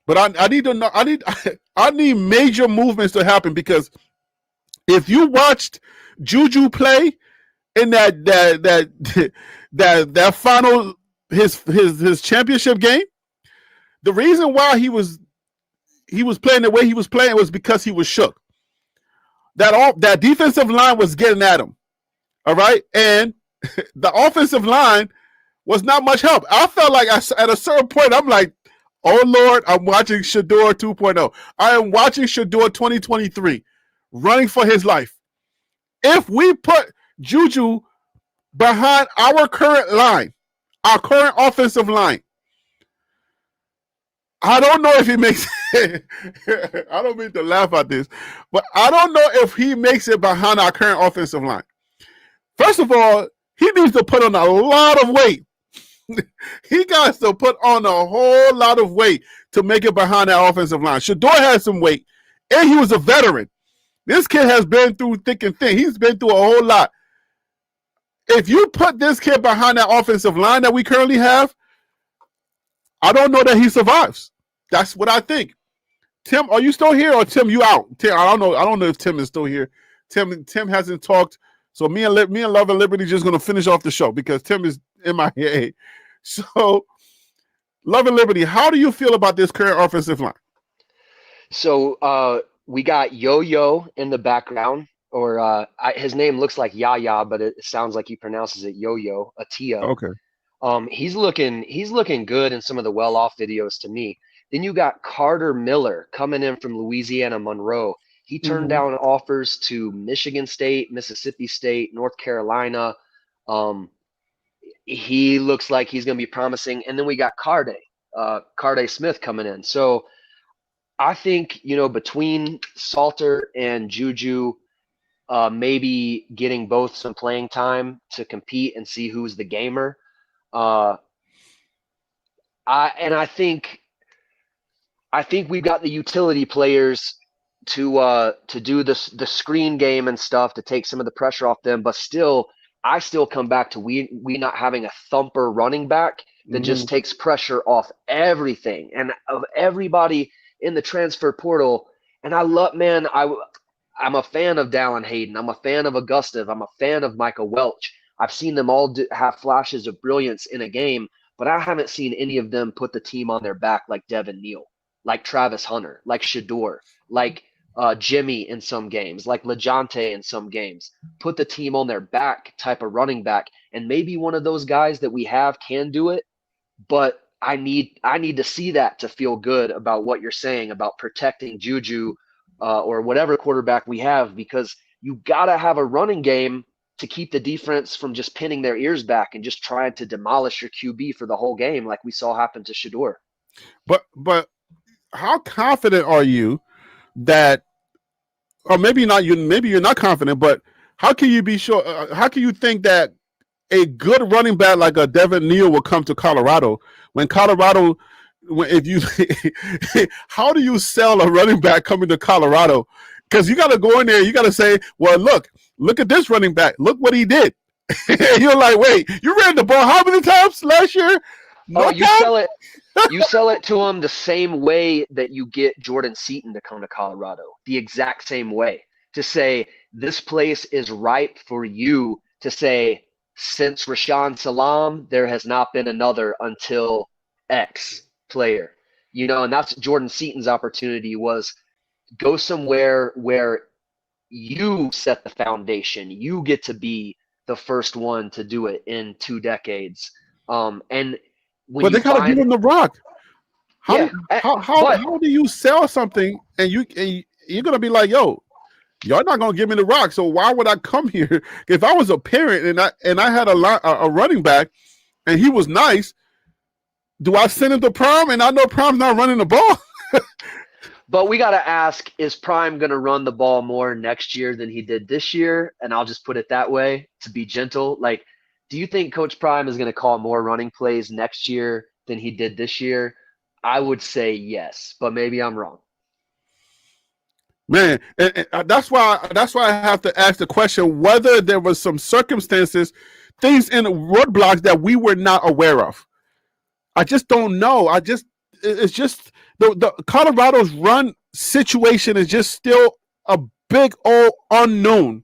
But I need to know. I need major movements to happen because if you watched JuJu play in that final his championship game, the reason why he was playing the way he was playing was because he was shook. That defensive line was getting at him. All right, and the offensive line was not much help. I felt like at a certain point, I'm like, oh Lord, I'm watching Shedeur 2.0. I am watching Shedeur 2023 running for his life. If we put JuJu behind our current line, our current offensive line, I don't know if he makes it. I don't mean to laugh at this, but I don't know if he makes it behind our current offensive line. First of all, he needs to put on a lot of weight. He got to put on a whole lot of weight to make it behind that offensive line. Shedeur had some weight, and he was a veteran. This kid has been through thick and thin. He's been through a whole lot. If you put this kid behind that offensive line that we currently have, I don't know that he survives. That's what I think. Tim, are you still here, or Tim, you out? Tim, I don't know. I don't know if Tim is still here. Tim hasn't talked. So me and Love and Liberty just going to finish off the show because Tim is MIA. So, Love and Liberty, how do you feel about this current offensive line? So we got Yo-Yo in the background, or his name looks like Yaya, but it sounds like he pronounces it Yo-Yo, Atia. Okay. He's looking good in some of the well-off videos to me. Then you got Carter Miller coming in from Louisiana Monroe. He turned down offers to Michigan State, Mississippi State, North Carolina. He looks like he's going to be promising. And then we got Carde Smith coming in. So I think, between Salter and JuJu, maybe getting both some playing time to compete and see who's the gamer. I think we've got the utility players to do the screen game and stuff to take some of the pressure off them, but I still come back to we not having a thumper running back that just takes pressure off everything and of everybody in the transfer portal. And I'm a fan of Dallin Hayden. I'm a fan of Augustive. I'm a fan of Michael Welch. I've seen them all have flashes of brilliance in a game, but I haven't seen any of them put the team on their back like Devin Neal, like Travis Hunter, like Shedeur, like Jimmy in some games, like LeJontay in some games. Put the team on their back type of running back, and maybe one of those guys that we have can do it, but I need to see that to feel good about what you're saying about protecting JuJu or whatever quarterback we have, because you got to have a running game to keep the defense from just pinning their ears back and just trying to demolish your QB for the whole game like we saw happen to Shedeur. But how confident are you that, or maybe you're not confident, but how can you be sure? How can you think that a good running back like a Devin Neal will come to Colorado when Colorado? How do you sell a running back coming to Colorado? Because you got to go in there, you got to say, well, look at this running back. Look what he did. You're like, wait, you ran the ball how many times last year? You sell it to him the same way that you get Jordan Seaton to come to Colorado, the exact same way, to say this place is ripe for you to say, since Rashaan Salam, there has not been another until X player, and that's Jordan Seaton's opportunity, was go somewhere where you set the foundation. You get to be the first one to do it in 2 decades. But they gotta give him the rock. How do you sell something and you're gonna be like, yo, y'all not gonna give me the rock, so why would I come here? If I was a parent and I had a running back and he was nice, do I send him to Prime and I know Prime's not running the ball? But we got to ask, is Prime going to run the ball more next year than he did this year? And I'll just put it that way to be gentle. Like, do you think Coach Prime is going to call more running plays next year than he did this year? I would say yes, but maybe I'm wrong. Man, and that's why I have to ask the question whether there was some circumstances, things in roadblocks that we were not aware of. I just don't know. It's just The Colorado's run situation is just still a big old unknown.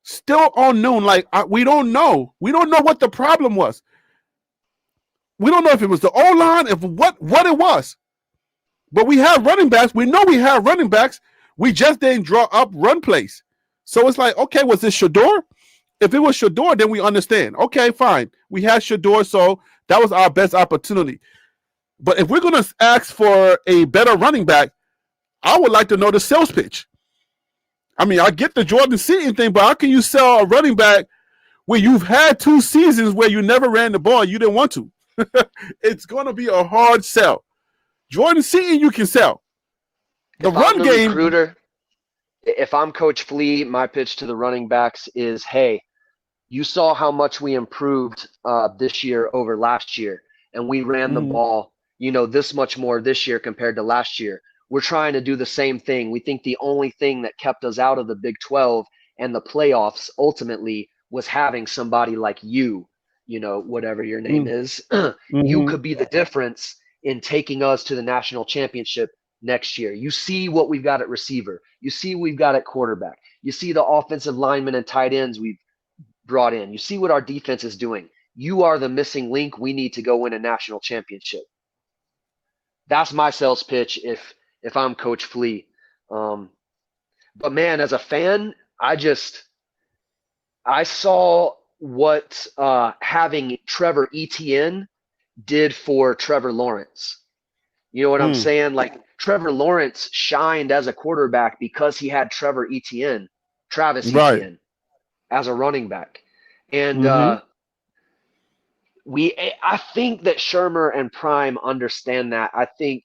Still unknown. Like we don't know. We don't know what the problem was. We don't know if it was the O line, if what it was. But we have running backs. We know we have running backs. We just didn't draw up run plays. So it's like, okay, was this Shador? If it was Shador, then we understand. Okay, fine. We had Shador, so that was our best opportunity. But if we're going to ask for a better running back, I would like to know the sales pitch. I mean, I get the Jordan Seaton thing, but how can you sell a running back where you've had 2 seasons where you never ran the ball and you didn't want to? It's going to be a hard sell. Jordan Seaton, you can sell. The If run I'm the game. recruiter, if I'm Coach Flea, my pitch to the running backs is, hey, you saw how much we improved this year over last year, and we ran the ball, this much more this year compared to last year. We're trying to do the same thing. We think the only thing that kept us out of the Big 12 and the playoffs ultimately was having somebody like you, whatever your name is. You could be the difference in taking us to the national championship next year. You see what we've got at receiver. You see what we've got at quarterback. You see the offensive linemen and tight ends we've brought in. You see what our defense is doing. You are the missing link. We need to go win a national championship. That's my sales pitch if I'm Coach Flea. But man, as a fan, I saw what having Trevor Etienne did for Trevor Lawrence. You know what I'm saying? Like Trevor Lawrence shined as a quarterback because he had Travis Etienne as a running back. And I think that Shermer and Prime understand that. I think,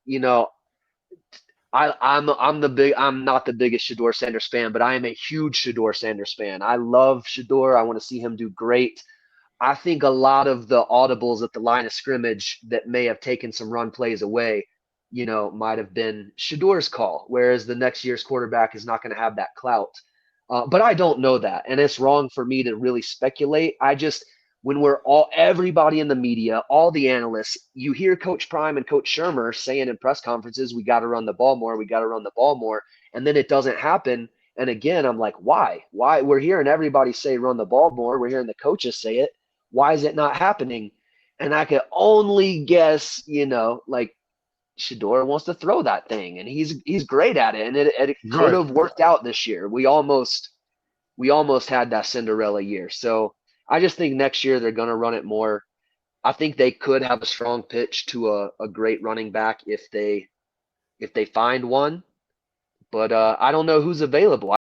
I'm not the biggest Shador Sanders fan, but I am a huge Shador Sanders fan. I love Shador. I want to see him do great. I think a lot of the audibles at the line of scrimmage that may have taken some run plays away, might have been Shador's call, whereas the next year's quarterback is not going to have that clout. But I don't know that, and it's wrong for me to really speculate. When everybody in the media, all the analysts, you hear Coach Prime and Coach Shermer saying in press conferences, we got to run the ball more, and then it doesn't happen. And again, I'm like, why? Why? We're hearing everybody say run the ball more. We're hearing the coaches say it. Why is it not happening? And I could only guess, like Shador wants to throw that thing, and he's great at it, and it could have worked out this year. We almost had that Cinderella year. So I just think next year they're going to run it more. I think they could have a strong pitch to a great running back if they find one, but I don't know who's available.